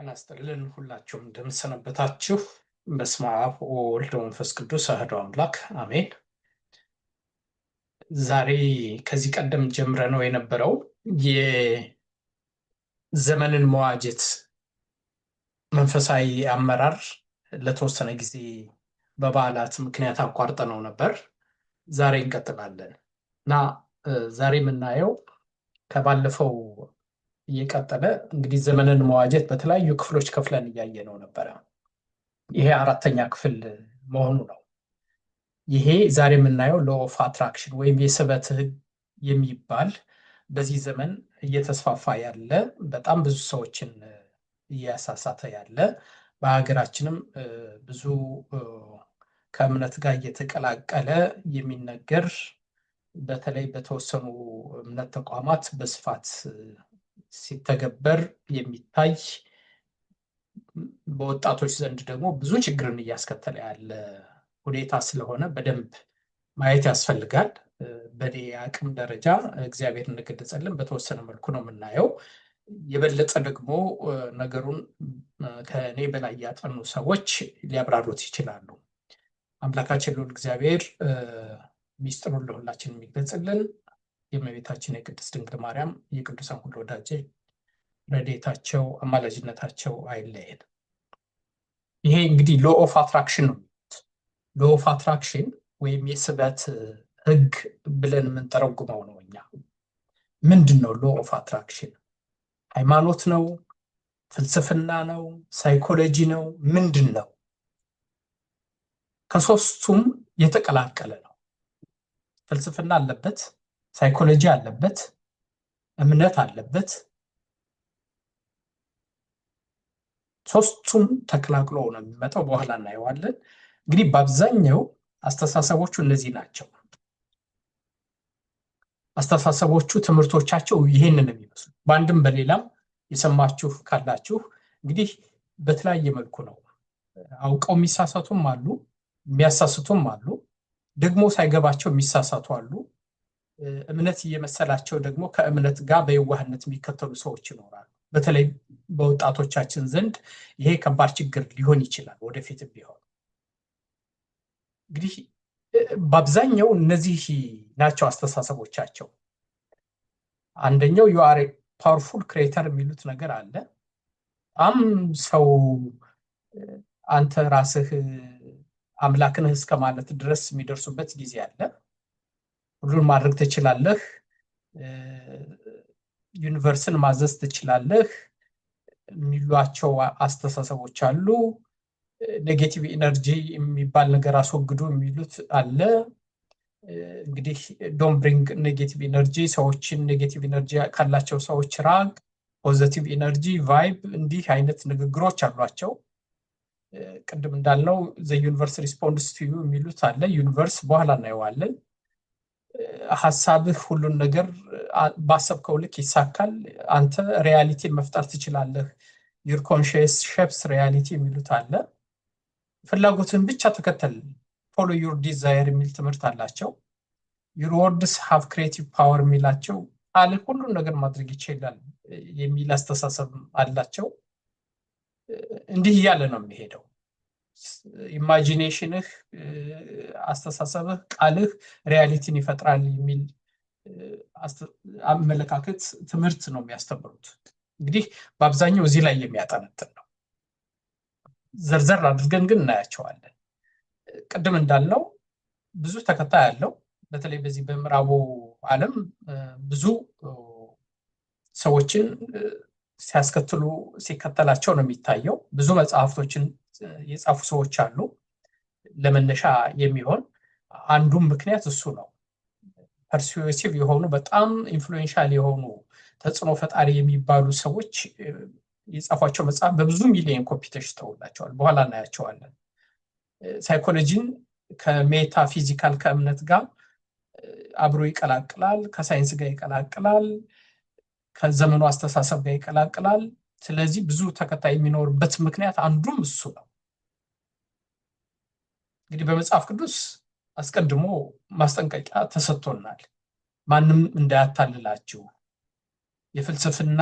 እናስጥልን ሁላችሁም እንደምሰነበታችሁ። በስመ አብ ወወልድ ወመንፈስ ቅዱስ አሐዱ አምላክ አሜን። ዛሬ ከዚህ ቀደም ጀምረነው የነበረው የዘመንን መዋጀት መንፈሳዊ አመራር ለተወሰነ ጊዜ በበዓላት ምክንያት አቋርጠነው ነበር። ዛሬ እንቀጥላለን እና ዛሬ የምናየው ከባለፈው እየቀጠለ እንግዲህ ዘመንን መዋጀት በተለያዩ ክፍሎች ከፍለን እያየነው ነበረ። ይሄ አራተኛ ክፍል መሆኑ ነው። ይሄ ዛሬ የምናየው ሎው ኦፍ አትራክሽን ወይም የስበት ሕግ የሚባል በዚህ ዘመን እየተስፋፋ ያለ በጣም ብዙ ሰዎችን እያሳሳተ ያለ በሀገራችንም ብዙ ከእምነት ጋር እየተቀላቀለ የሚነገር በተለይ በተወሰኑ እምነት ተቋማት በስፋት ሲተገበር የሚታይ በወጣቶች ዘንድ ደግሞ ብዙ ችግርን እያስከተለ ያለ ሁኔታ ስለሆነ በደንብ ማየት ያስፈልጋል። በኔ አቅም ደረጃ እግዚአብሔር እንደገለጸልን በተወሰነ መልኩ ነው የምናየው። የበለጠ ደግሞ ነገሩን ከኔ በላይ ያጠኑ ሰዎች ሊያብራሩት ይችላሉ። አምላካችን ልዑል እግዚአብሔር ሚስጥሩን ለሁላችን የሚገልጽልን የእመቤታችን የቅድስት ድንግል ማርያም የቅዱሳን ሁሉ ወዳጅ ረድኤታቸው አማላጅነታቸው አይለየን። ይሄ እንግዲህ ሎው ኦፍ አትራክሽን ነው። ሎው ኦፍ አትራክሽን ወይም የስበት ሕግ ብለን የምንተረጉመው ነው። እኛ ምንድን ነው ሎው ኦፍ አትራክሽን? ሃይማኖት ነው? ፍልስፍና ነው? ሳይኮሎጂ ነው? ምንድን ነው? ከሶስቱም የተቀላቀለ ነው። ፍልስፍና አለበት፣ ሳይኮሎጂ አለበት፣ እምነት አለበት። ሶስቱም ተቀላቅሎ ነው የሚመጣው። በኋላ እናየዋለን። እንግዲህ በአብዛኛው አስተሳሰቦቹ እነዚህ ናቸው። አስተሳሰቦቹ ትምህርቶቻቸው ይሄንን የሚመስሉ በአንድም በሌላም የሰማችሁ ካላችሁ እንግዲህ በተለያየ መልኩ ነው። አውቀው የሚሳሳቱም አሉ፣ የሚያሳስቱም አሉ፣ ደግሞ ሳይገባቸው የሚሳሳቱ አሉ። እምነት እየመሰላቸው ደግሞ ከእምነት ጋር በየዋህነት የሚከተሉ ሰዎች ይኖራሉ። በተለይ በወጣቶቻችን ዘንድ ይሄ ከባድ ችግር ሊሆን ይችላል ወደፊትም ቢሆን። እንግዲህ በአብዛኛው እነዚህ ናቸው አስተሳሰቦቻቸው። አንደኛው ዩ አር ፓወርፉል ክሬተር የሚሉት ነገር አለ። በጣም ሰው አንተ ራስህ አምላክ ነህ እስከ ማለት ድረስ የሚደርሱበት ጊዜ አለ። ሁሉን ማድረግ ትችላለህ፣ ዩኒቨርስን ማዘዝ ትችላለህ የሚሏቸው አስተሳሰቦች አሉ። ኔጌቲቭ ኢነርጂ የሚባል ነገር አስወግዱ የሚሉት አለ። እንግዲህ ዶንት ብሪንግ ኔጌቲቭ ኢነርጂ፣ ሰዎችን ኔጌቲቭ ኢነርጂ ካላቸው ሰዎች ራቅ፣ ፖዚቲቭ ኢነርጂ ቫይብ፣ እንዲህ አይነት ንግግሮች አሏቸው። ቅድም እንዳልነው ዘ ዩኒቨርስ ሪስፖንድስ ቱ ዩ የሚሉት አለ። ዩኒቨርስ በኋላ እናየዋለን። ሀሳብህ ሁሉን ነገር ባሰብከው ልክ ይሳካል፣ አንተ ሪያሊቲን መፍጠር ትችላለህ፣ ዩር ኮንሽስ ሼፕስ ሪያሊቲ የሚሉት አለ። ፍላጎትን ብቻ ተከተል፣ ፎሎ ዩር ዲዛየር የሚል ትምህርት አላቸው። ዩር ወርድስ ሃቭ ክሬቲቭ ፓወር የሚላቸው ቃል ሁሉን ነገር ማድረግ ይችላል የሚል አስተሳሰብ አላቸው። እንዲህ እያለ ነው የሚሄደው። ኢማጂኔሽንህ፣ አስተሳሰብህ፣ ቃልህ ሪያሊቲን ይፈጥራል የሚል አመለካከት ትምህርት ነው የሚያስተምሩት። እንግዲህ በአብዛኛው እዚህ ላይ የሚያጠነጥን ነው። ዘርዘር አድርገን ግን እናያቸዋለን። ቅድም እንዳልነው ብዙ ተከታይ ያለው በተለይ በዚህ በምዕራቡ ዓለም ብዙ ሰዎችን ሲከተላቸው ነው የሚታየው። ብዙ መጽሐፍቶችን የጻፉ ሰዎች አሉ። ለመነሻ የሚሆን አንዱም ምክንያት እሱ ነው። ፐርሱዌሲቭ የሆኑ በጣም ኢንፍሉዌንሻል የሆኑ ተጽዕኖ ፈጣሪ የሚባሉ ሰዎች የጻፏቸው መጽሐፍ በብዙ ሚሊዮን ኮፒ ተሽጠውላቸዋል። በኋላ እናያቸዋለን። ሳይኮሎጂን ከሜታፊዚካል ከእምነት ጋር አብሮ ይቀላቅላል፣ ከሳይንስ ጋር ይቀላቅላል፣ ከዘመኑ አስተሳሰብ ጋር ይቀላቅላል። ስለዚህ ብዙ ተከታይ የሚኖርበት ምክንያት አንዱም እሱ ነው። እንግዲህ በመጽሐፍ ቅዱስ አስቀድሞ ማስጠንቀቂያ ተሰጥቶናል። ማንም እንዳያታልላችሁ፣ የፍልስፍና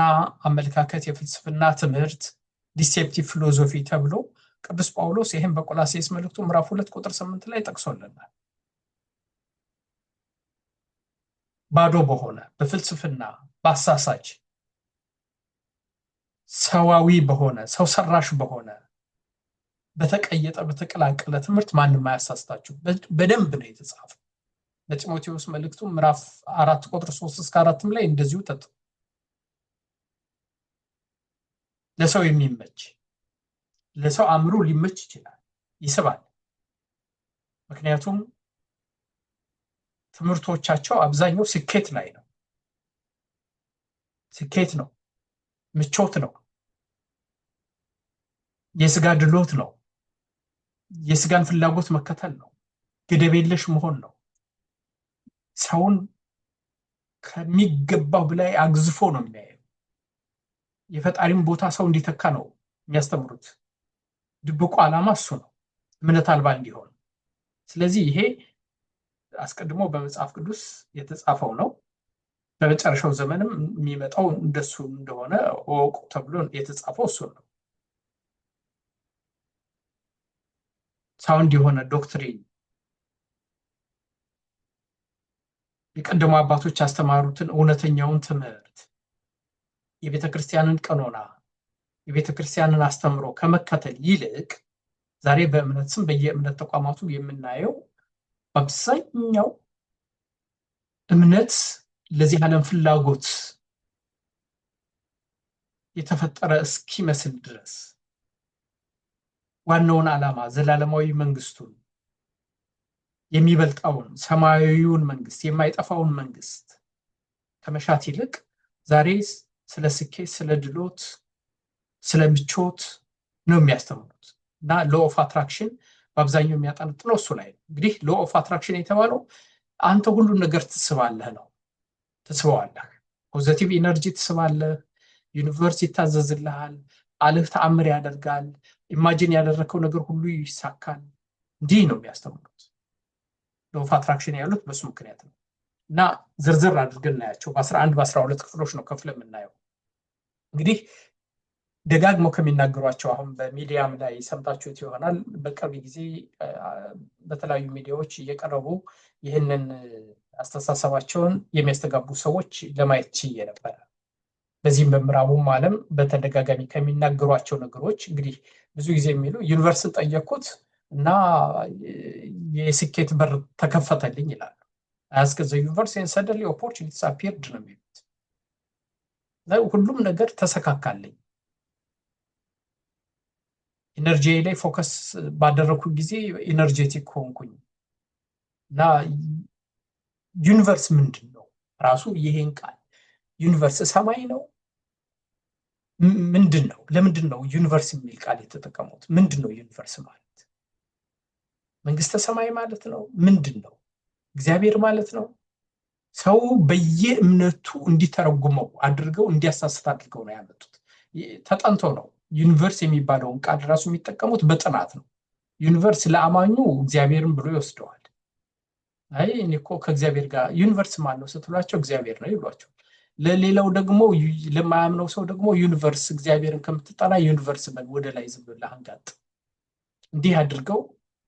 አመለካከት፣ የፍልስፍና ትምህርት ዲሴፕቲቭ ፊሎሶፊ ተብሎ ቅዱስ ጳውሎስ ይህን በቆላሴስ መልእክቱ ምዕራፍ 2 ቁጥር 8 ላይ ጠቅሶልናል። ባዶ በሆነ በፍልስፍና በአሳሳች ሰዋዊ በሆነ ሰው ሰራሽ በሆነ በተቀየጠ በተቀላቀለ ትምህርት ማንም አያሳስታችሁ በደንብ ነው የተጻፈው። በጢሞቴዎስ መልእክቱ ምዕራፍ 4 ቁጥር 3 እስከ 4 ላይ እንደዚሁ ለሰው የሚመች ለሰው አእምሮ ሊመች ይችላል፣ ይስባል። ምክንያቱም ትምህርቶቻቸው አብዛኛው ስኬት ላይ ነው። ስኬት ነው፣ ምቾት ነው፣ የስጋ ድሎት ነው፣ የስጋን ፍላጎት መከተል ነው፣ ገደብ የለሽ መሆን ነው። ሰውን ከሚገባው በላይ አግዝፎ ነው የሚያየው። የፈጣሪም ቦታ ሰው እንዲተካ ነው የሚያስተምሩት። ድብቁ ዓላማ እሱ ነው፣ እምነት አልባ እንዲሆን። ስለዚህ ይሄ አስቀድሞ በመጽሐፍ ቅዱስ የተጻፈው ነው። በመጨረሻው ዘመንም የሚመጣው እንደሱ እንደሆነ ወቁ ተብሎ የተጻፈው እሱ ነው። ሳውንድ የሆነ ዶክትሪን የቀደሙ አባቶች ያስተማሩትን እውነተኛውን ትምህርት የቤተክርስቲያንን ቀኖና የቤተክርስቲያንን አስተምሮ ከመከተል ይልቅ ዛሬ በእምነት ስም በየእምነት ተቋማቱ የምናየው አብዛኛው እምነት ለዚህ ዓለም ፍላጎት የተፈጠረ እስኪመስል ድረስ ዋናውን ዓላማ ዘላለማዊ መንግስቱን የሚበልጣውን ሰማያዊውን መንግስት የማይጠፋውን መንግስት ከመሻት ይልቅ ዛሬ ስለ ስኬት፣ ስለ ድሎት፣ ስለ ምቾት ነው የሚያስተምሩት እና ሎ ኦፍ አትራክሽን በአብዛኛው የሚያጠነጥነው እሱ ላይ ነው። እንግዲህ ሎ ኦፍ አትራክሽን የተባለው አንተ ሁሉን ነገር ትስባለህ ነው። ትስበዋለህ፣ ፖዚቲቭ ኢነርጂ ትስባለህ፣ ዩኒቨርስ ይታዘዝልሃል፣ አልህ ተአምር ያደርጋል፣ ኢማጂን ያደረከው ነገር ሁሉ ይሳካል። እንዲህ ነው የሚያስተምሩት። ሎ ኦፍ አትራክሽን ያሉት በሱ ምክንያት ነው እና ዝርዝር አድርገን እናያቸው። በ11 በ12 ክፍሎች ነው ከፍለ የምናየው። እንግዲህ ደጋግመው ከሚናገሯቸው አሁን በሚዲያም ላይ ሰምታችሁት ይሆናል። በቅርብ ጊዜ በተለያዩ ሚዲያዎች እየቀረቡ ይህንን አስተሳሰባቸውን የሚያስተጋቡ ሰዎች ለማየት ችዬ ነበረ። በዚህም በምዕራቡም ዓለም በተደጋጋሚ ከሚናገሯቸው ነገሮች እንግዲህ ብዙ ጊዜ የሚሉ ዩኒቨርስን ጠየቅኩት እና የስኬት በር ተከፈተልኝ ይላሉ። አስከ ዘ ዩኒቨርስ ኤንድ ሰደንሊ ኦፖርቹኒቲስ አፒርድ ነው የሚሉት። ሁሉም ነገር ተሰካካልኝ፣ ኢነርጂ ላይ ፎከስ ባደረኩ ጊዜ ኢነርጄቲክ ሆንኩኝ እና ዩኒቨርስ ምንድን ነው ራሱ ይሄን ቃል ዩኒቨርስ ሰማይ ነው ምንድን ነው? ለምንድን ነው ዩኒቨርስ የሚል ቃል የተጠቀሙት? ምንድን ነው ዩኒቨርስ ማለት? መንግስተ ሰማይ ማለት ነው? ምንድን ነው? እግዚአብሔር ማለት ነው? ሰው በየእምነቱ እንዲተረጉመው አድርገው እንዲያሳስት አድርገው ነው ያመጡት። ተጠንቶ ነው ዩኒቨርስ የሚባለውን ቃል ራሱ የሚጠቀሙት በጥናት ነው። ዩኒቨርስ ለአማኙ እግዚአብሔርን ብሎ ይወስደዋል። አይ እኔ እኮ ከእግዚአብሔር ጋር ዩኒቨርስ ማን ነው ስትሏቸው እግዚአብሔር ነው ይሏቸው። ለሌላው ደግሞ ለማያምነው ሰው ደግሞ ዩኒቨርስ እግዚአብሔርን ከምትጠራ ዩኒቨርስ ወደ ላይ ዝም ብለህ አንጋጥ። እንዲህ አድርገው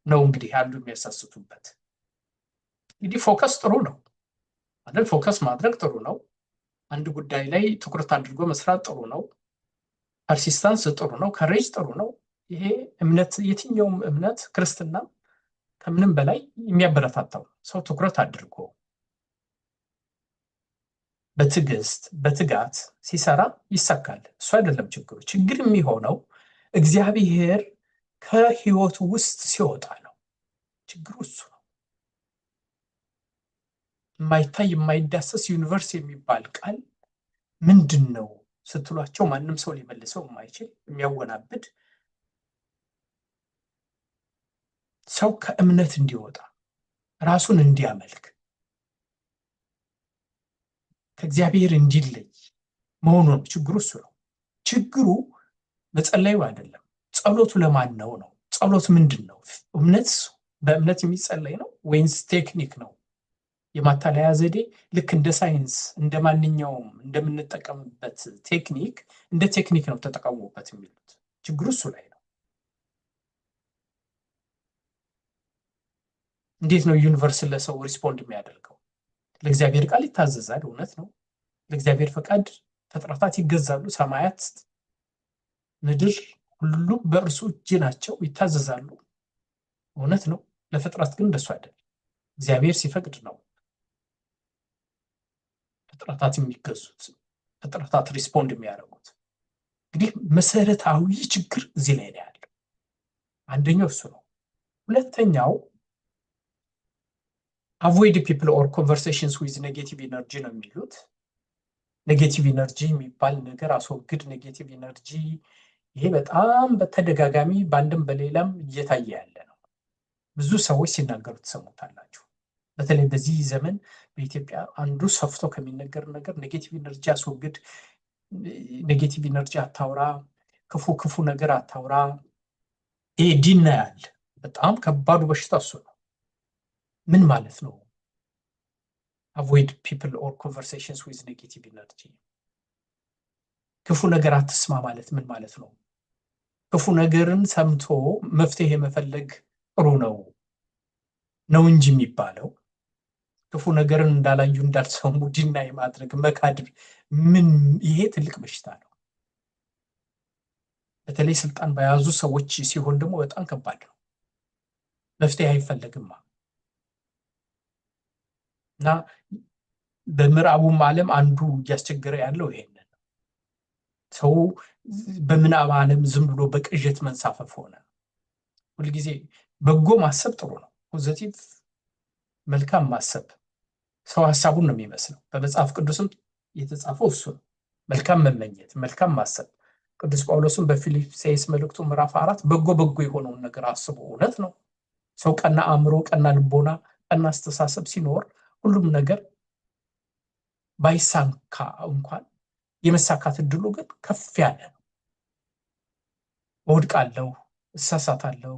ነው እንግዲህ ያሉ የሚያሳስቱበት። እንግዲህ ፎከስ ጥሩ ነው አይደል? ፎከስ ማድረግ ጥሩ ነው። አንድ ጉዳይ ላይ ትኩረት አድርጎ መስራት ጥሩ ነው። ፐርሲስታንስ ጥሩ ነው። ከሬጅ ጥሩ ነው። ይሄ እምነት የትኛውም እምነት ክርስትና ከምንም በላይ የሚያበረታታው ሰው ትኩረት አድርጎ በትዕግስት በትጋት ሲሰራ ይሳካል። እሱ አይደለም ችግሩ። ችግር የሚሆነው እግዚአብሔር ከህይወቱ ውስጥ ሲወጣ ነው። ችግሩ እሱ ነው። የማይታይ የማይዳሰስ ዩኒቨርስ የሚባል ቃል ምንድን ነው ስትሏቸው ማንም ሰው ሊመልሰው የማይችል የሚያወናብድ፣ ሰው ከእምነት እንዲወጣ ራሱን እንዲያመልክ ከእግዚአብሔር እንዲለይ መሆኑ ነው። ችግሩ እሱ ነው። ችግሩ መጸለዩ አይደለም። ጸሎቱ ለማን ነው ነው? ጸሎት ምንድን ነው? እምነት በእምነት የሚጸለይ ነው ወይንስ ቴክኒክ ነው? የማታለያ ዘዴ ልክ እንደ ሳይንስ እንደ ማንኛውም እንደምንጠቀምበት ቴክኒክ እንደ ቴክኒክ ነው ተጠቀሙበት የሚሉት። ችግሩ እሱ ላይ ነው። እንዴት ነው ዩኒቨርስ ለሰው ሪስፖንድ የሚያደርገው? ለእግዚአብሔር ቃል ይታዘዛል፣ እውነት ነው። ለእግዚአብሔር ፈቃድ ፍጥረታት ይገዛሉ። ሰማያት፣ ምድር ሁሉም በእርሱ እጅ ናቸው፣ ይታዘዛሉ፣ እውነት ነው። ለፍጥረት ግን እንደሱ አይደለም። እግዚአብሔር ሲፈቅድ ነው ፍጥረታት የሚገዙት፣ ፍጥረታት ሪስፖንድ የሚያደርጉት። እንግዲህ መሰረታዊ ችግር እዚህ ላይ ነው ያለው። አንደኛው እሱ ነው። ሁለተኛው አቮይድ ፒፕል ኦር ኮንቨርሴሽንስ ዊዝ ኔጌቲቭ ኢነርጂ ነው የሚሉት። ኔጌቲቭ ኢነርጂ የሚባል ነገር አስወግድ፣ ኔጌቲቭ ኢነርጂ። ይሄ በጣም በተደጋጋሚ በአንድም በሌላም እየታየ ያለ ነው። ብዙ ሰዎች ሲናገሩ ትሰሙታላችሁ። በተለይ በዚህ ዘመን በኢትዮጵያ አንዱ ሰፍቶ ከሚነገር ነገር ኔጌቲቭ ኢነርጂ አስወግድ፣ ኔጌቲቭ ኢነርጂ አታውራ፣ ክፉ ክፉ ነገር አታውራ። ይሄ ዲናያል በጣም ከባዱ በሽታ እሱ ነው። ምን ማለት ነው? አቮይድ ፒፕል ኦር ኮንቨርሴሽንስ ዊዝ ኔጌቲቭ ኢነርጂ። ክፉ ነገር አትስማ ማለት ምን ማለት ነው? ክፉ ነገርን ሰምቶ መፍትሄ መፈለግ ጥሩ ነው እንጂ የሚባለው ክፉ ነገርን እንዳላዩ እንዳልሰሙ ዲናይ ማድረግ መካድ፣ ምን ይሄ ትልቅ በሽታ ነው። በተለይ ስልጣን በያዙ ሰዎች ሲሆን ደግሞ በጣም ከባድ ነው። መፍትሄ አይፈለግማ እና በምዕራቡም ዓለም አንዱ እያስቸገረ ያለው ይሄንን ነው። ሰው በምናብ ዓለም ዝም ብሎ በቅዠት መንሳፈፍ ሆነ። ሁልጊዜ በጎ ማሰብ ጥሩ ነው። ፖዚቲቭ መልካም ማሰብ ሰው ሀሳቡን ነው የሚመስለው። በመጽሐፍ ቅዱስም የተጻፈው እሱ ነው። መልካም መመኘት፣ መልካም ማሰብ። ቅዱስ ጳውሎስም በፊልጵስዩስ መልእክቱ ምዕራፍ 4 በጎ በጎ የሆነውን ነገር አስቡ። እውነት ነው። ሰው ቀና አእምሮ፣ ቀና ልቦና፣ ቀና አስተሳሰብ ሲኖር ሁሉም ነገር ባይሳካ እንኳን የመሳካት እድሉ ግን ከፍ ያለ ነው። እወድቃለሁ፣ እሳሳታለሁ፣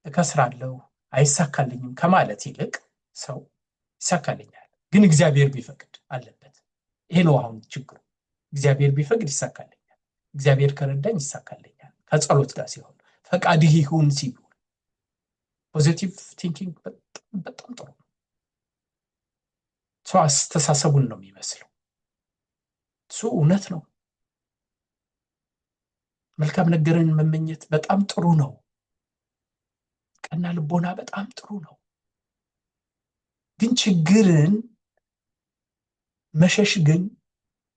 እከስራለሁ፣ አይሳካልኝም ከማለት ይልቅ ሰው ይሳካልኛል ግን እግዚአብሔር ቢፈቅድ አለበት። ይሄ ነው አሁን ችግሩ። እግዚአብሔር ቢፈቅድ ይሳካልኛል፣ እግዚአብሔር ከረዳኝ ይሳካልኛል። ከጸሎት ጋር ሲሆን ፈቃድህ ይሁን ሲሉ ፖዚቲቭ ቲንኪንግ በጣም ጥሩ ነው። ሰው አስተሳሰቡን ነው የሚመስለው። እሱ እውነት ነው። መልካም ነገርን መመኘት በጣም ጥሩ ነው። ቀና ልቦና በጣም ጥሩ ነው። ግን ችግርን መሸሽ ግን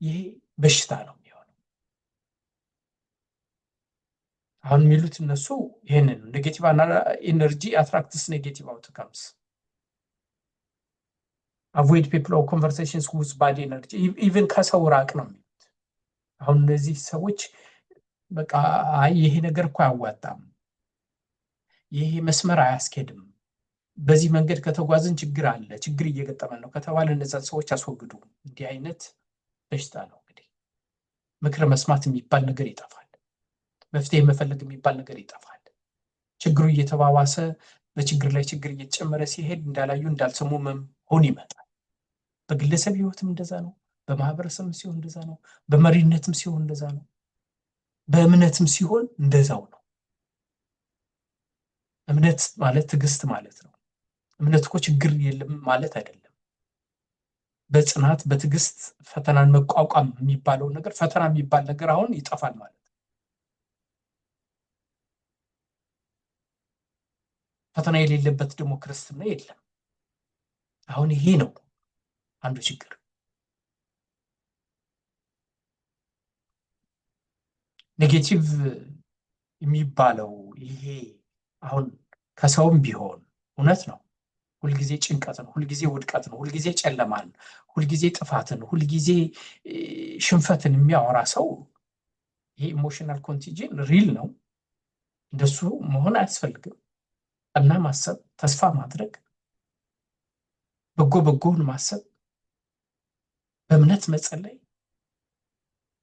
ይሄ በሽታ ነው የሚሆነው። አሁን የሚሉት እነሱ ይሄንን ኔጌቲቭ ኢነርጂ አትራክትስ ኔጌቲቭ አውትካምስ፣ አቮይድ ፒፕል ኦር ኮንቨርሴሽንስ ዊዝ ባድ ኢነርጂ፣ ኢቭን ከሰው ራቅ ነው የሚሉት። አሁን እነዚህ ሰዎች በቃ አይ ይሄ ነገር እኮ አያዋጣም፣ ይሄ መስመር አያስኬድም፣ በዚህ መንገድ ከተጓዝን ችግር አለ፣ ችግር እየገጠመን ነው ከተባለ እነዛን ሰዎች አስወግዱ። እንዲህ አይነት በሽታ ነው። እንግዲህ ምክር መስማት የሚባል ነገር ይጠፋል። መፍትሄ መፈለግ የሚባል ነገር ይጠፋል። ችግሩ እየተባባሰ በችግር ላይ ችግር እየተጨመረ ሲሄድ እንዳላዩ እንዳልሰሙ መሆን ይመጣል። በግለሰብ ህይወትም እንደዛ ነው። በማህበረሰብም ሲሆን እንደዛ ነው። በመሪነትም ሲሆን እንደዛ ነው። በእምነትም ሲሆን እንደዛው ነው። እምነት ማለት ትዕግስት ማለት ነው። እምነት እኮ ችግር የለም ማለት አይደለም። በጽናት በትዕግስት ፈተናን መቋቋም የሚባለው ነገር፣ ፈተና የሚባል ነገር አሁን ይጠፋል ማለት ነው። ፈተና የሌለበት ደግሞ ክርስትና የለም። አሁን ይሄ ነው አንዱ ችግር። ኔጌቲቭ የሚባለው ይሄ አሁን ከሰውም ቢሆን እውነት ነው። ሁልጊዜ ጭንቀት ነው፣ ሁልጊዜ ውድቀት ነው፣ ሁልጊዜ ጨለማን፣ ሁልጊዜ ጥፋትን፣ ሁልጊዜ ሽንፈትን የሚያወራ ሰው ይሄ ኢሞሽናል ኮንቲጂን ሪል ነው። እንደሱ መሆን አያስፈልግም። ቀና ማሰብ፣ ተስፋ ማድረግ፣ በጎ በጎውን ማሰብ፣ በእምነት መጸለይ፣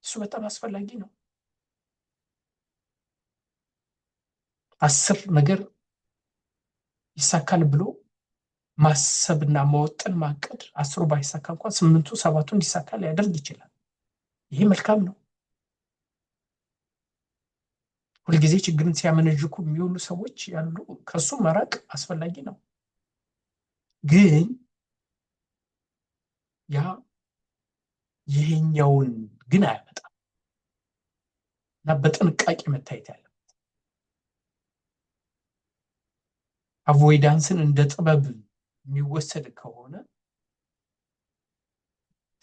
እሱ በጣም አስፈላጊ ነው። 10 ነገር ይሳካል ብሎ ማሰብና መወጠን ማቀድ፣ 10ሩ ባይሳካ እንኳን 8ቱ 7ቱ እንዲሳካ ሊያደርግ ይችላል። ይሄ መልካም ነው። ሁልጊዜ ችግርን ሲያመነዥኩ የሚውሉ ሰዎች ያሉ፣ ከሱ መራቅ አስፈላጊ ነው። ግን ያ ይሄኛውን ግን አያመጣም እና በጥንቃቄ መታየት ያለ አቮይዳንስን እንደ ጥበብ የሚወሰድ ከሆነ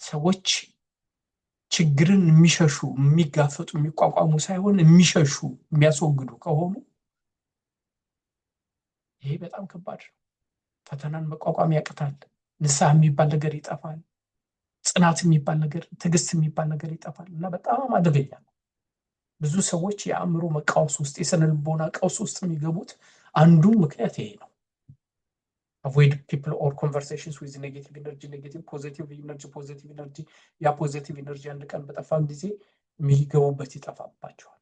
ሰዎች ችግርን የሚሸሹ የሚጋፈጡ የሚቋቋሙ ሳይሆን የሚሸሹ የሚያስወግዱ ከሆኑ ይሄ በጣም ከባድ ነው። ፈተናን መቋቋም ያቅታል። ንስሐ የሚባል ነገር ይጠፋል። ጽናት የሚባል ነገር፣ ትዕግስት የሚባል ነገር ይጠፋል እና በጣም አደገኛ ነው። ብዙ ሰዎች የአእምሮ መቃወስ ውስጥ፣ የስነ ልቦና ቀውስ ውስጥ የሚገቡት አንዱ ምክንያት ይሄ ነው። avoid people or conversations with negative energy, negative positive energy ያ ፖዚቲቭ ኢነርጂ አንድ ቀን በጠፋ ጊዜ የሚገቡበት ይጠፋባቸዋል።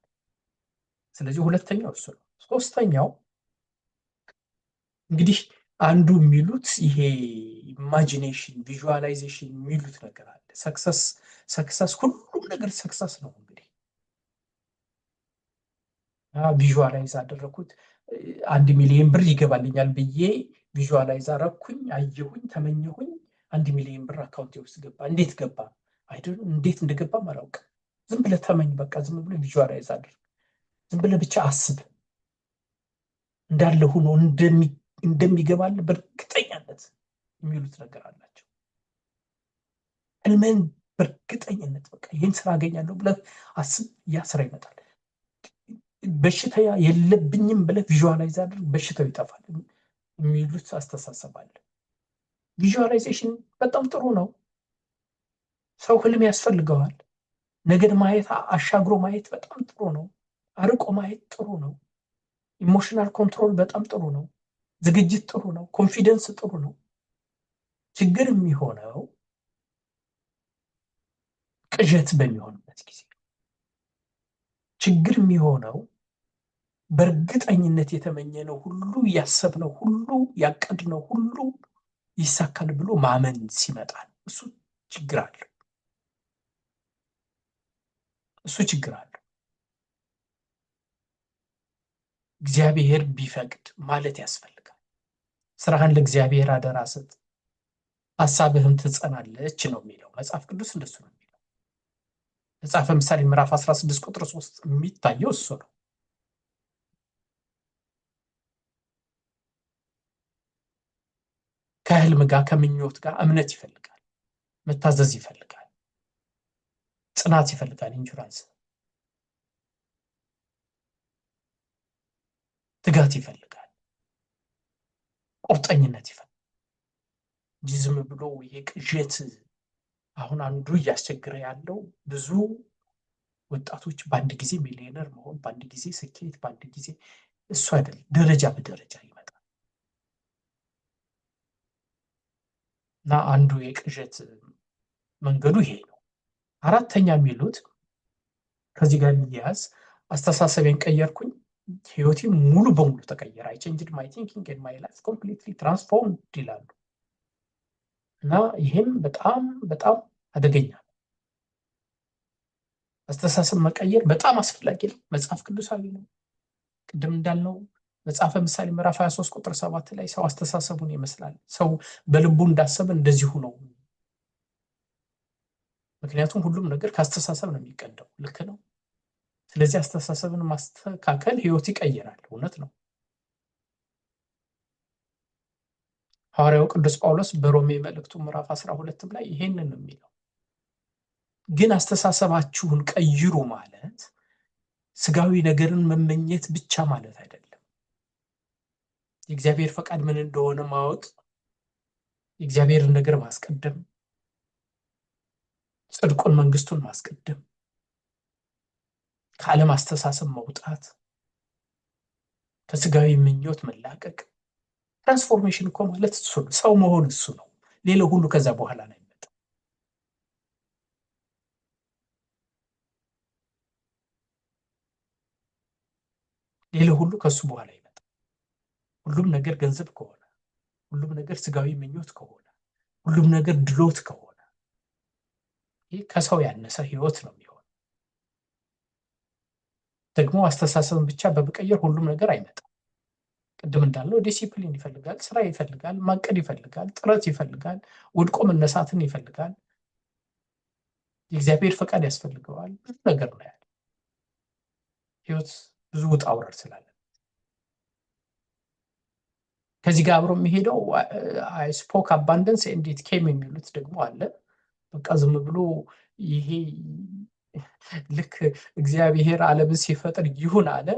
ስለዚህ ሁለተኛው እሱ ነው። ሶስተኛው እንግዲህ አንዱ የሚሉት ይሄ ኢማጂኔሽን ቪዥዋላይዜሽን የሚሉት ነገር አለ። ሰክሰስ ሁሉም ነገር ሰክሰስ ነው። እንግዲህ ቪዥዋላይዝ አደረኩት 1 ሚሊዮን ብር ይገባልኛል ብዬ ቪዥዋላይዝ አረኩኝ፣ አየሁኝ፣ ተመኘሁኝ፣ 1 ሚሊዮን ብር አካውንቴ ውስጥ ገባ። እንዴት ገባ? አይደል? እንዴት እንደገባ አላውቅም። ዝም ብለህ ተመኝ፣ በቃ ዝም ብለህ ቪዥዋላይዝ አድርግ፣ ዝም ብለህ ብቻ አስብ። እንዳለ ሆኖ እንደሚገባል በእርግጠኛነት የሚሉት ነገር አላቸው። ህልምን በእርግጠኝነት በቃ ይህን ስራ አገኛለሁ ብለህ አስብ፣ ያ ስራ ይመጣል። በሽታ የለብኝም ብለህ ቪዥዋላይዝ አድርግ፣ በሽታው ይጠፋል የሚሉት አስተሳሰብ አለ። ቪዥዋላይዜሽን በጣም ጥሩ ነው። ሰው ህልም ያስፈልገዋል። ነገን ማየት፣ አሻግሮ ማየት በጣም ጥሩ ነው። አርቆ ማየት ጥሩ ነው። ኢሞሽናል ኮንትሮል በጣም ጥሩ ነው። ዝግጅት ጥሩ ነው። ኮንፊደንስ ጥሩ ነው። ችግር የሚሆነው ቅዠት በሚሆንበት ጊዜ፣ ችግር የሚሆነው በእርግጠኝነት የተመኘነው ሁሉ፣ ያሰብነው ሁሉ፣ ያቀድነው ሁሉ ይሳካል ብሎ ማመን ሲመጣ እሱ ችግር አለው። እሱ ችግር አለው። እግዚአብሔር ቢፈቅድ ማለት ያስፈልጋል። ስራህን ለእግዚአብሔር አደራ ስጥ፣ ሐሳብህም ትጸናለች ነው የሚለው መጽሐፍ ቅዱስ። እንደሱ ነው የሚለው። መጽሐፈ ምሳሌ ምዕራፍ 16 ቁጥር 3 የሚታየው እሱ ነው። ከህልም ጋር ከምኞት ጋር እምነት ይፈልጋል፣ መታዘዝ ይፈልጋል፣ ጽናት ይፈልጋል፣ ኢንሹራንስ ትጋት ይፈልጋል፣ ቁርጠኝነት ይፈልጋል እንጂ ዝም ብሎ ይሄ ቅዠት አሁን አንዱ እያስቸገረ ያለው ብዙ ወጣቶች በአንድ ጊዜ ሚሊዮነር መሆን፣ በአንድ ጊዜ ስኬት፣ በአንድ ጊዜ እሱ አይደለም። ደረጃ በደረጃ ይመጣል እና አንዱ የቅዠት መንገዱ ይሄ ነው። አራተኛ የሚሉት ከዚህ ጋር የሚያያዝ አስተሳሰቤን ቀየርኩኝ፣ ህይወቴ ሙሉ በሙሉ ተቀየረ። I changed my thinking and my life completely transformed ይላሉ እና ይሄም በጣም በጣም አደገኛ ነው። አስተሳሰብ መቀየር በጣም አስፈላጊ ነው። መጽሐፍ ቅዱሳዊ ነው። ቅድም እንዳልነው መጽሐፈ ምሳሌ ምዕራፍ 23 ቁጥር 7 ላይ ሰው አስተሳሰቡን ይመስላል፣ ሰው በልቡ እንዳሰበ እንደዚሁ ነው። ምክንያቱም ሁሉም ነገር ከአስተሳሰብ ነው የሚቀዳው። ልክ ነው። ስለዚህ አስተሳሰብን ማስተካከል ህይወት ይቀይራል። እውነት ነው። ሐዋርያው ቅዱስ ጳውሎስ በሮሜ መልእክቱ ምዕራፍ 12 ላይ ይሄንን ነው የሚለው። ግን አስተሳሰባችሁን ቀይሩ ማለት ስጋዊ ነገርን መመኘት ብቻ ማለት አይደለም። የእግዚአብሔር ፈቃድ ምን እንደሆነ ማወቅ፣ የእግዚአብሔርን ነገር ማስቀደም፣ ጽድቁን መንግስቱን ማስቀደም፣ ከዓለም አስተሳሰብ መውጣት፣ ከስጋዊ ምኞት መላቀቅ። ትራንስፎርሜሽን እኮ ማለት እሱ ነው። ሰው መሆን እሱ ነው። ሌላው ሁሉ ከዛ በኋላ ነው የሚመጣው። ሌላው ሁሉ ከሱ በኋላ ይመጣል። ሁሉም ነገር ገንዘብ ከሆነ፣ ሁሉም ነገር ስጋዊ ምኞት ከሆነ፣ ሁሉም ነገር ድሎት ከሆነ ይህ ከሰው ያነሰ ህይወት ነው የሚሆነው። ደግሞ አስተሳሰብን ብቻ በመቀየር ሁሉም ነገር አይመጣም። ቅድም እንዳልነው ዲሲፕሊን ይፈልጋል፣ ስራ ይፈልጋል፣ ማቀድ ይፈልጋል፣ ጥረት ይፈልጋል፣ ወድቆ መነሳትን ይፈልጋል፣ የእግዚአብሔር ፈቃድ ያስፈልገዋል። ብዙ ነገር ነው ያለ ህይወት፣ ብዙ ውጣ ውረድ ስላለ ከዚህ ጋር አብሮ የሚሄደው አይ ስፖክ አባንደንስ ኤንድ ኢት ኬም የሚሉት ደግሞ አለ። በቃ ዝም ብሎ ይሄ ልክ እግዚአብሔር ዓለምን ሲፈጥር ይሁን አለ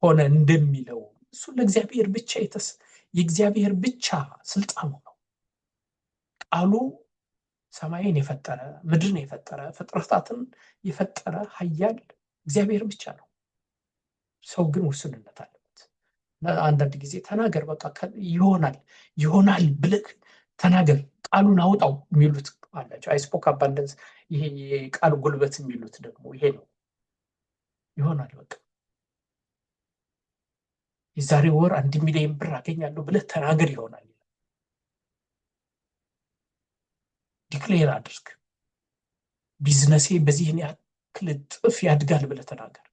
ሆነ እንደሚለው እሱ ለእግዚአብሔር ብቻ የእግዚአብሔር ብቻ ስልጣኑ ነው። ቃሉ ሰማይን የፈጠረ ምድርን የፈጠረ ፍጥረታትን የፈጠረ ኃያል እግዚአብሔር ብቻ ነው። ሰው ግን ውስንነት አለበት። አንዳንድ ጊዜ ተናገር በቃ ይሆናል ብለህ ተናገር፣ ቃሉን አውጣው የሚሉት አላቸው። አይ ስፖክ አባንደንስ ይሄ የቃል ጉልበት የሚሉት ደግሞ ይሄ ነው። ይሆናል በቃ የዛሬ ወር 1 ሚሊዮን ብር አገኛለሁ ብለህ ተናገር ይሆናል። ዲክሌር አድርግ፣ ቢዝነሴ በዚህን ያክል እጥፍ ያድጋል ብለህ ተናገር፣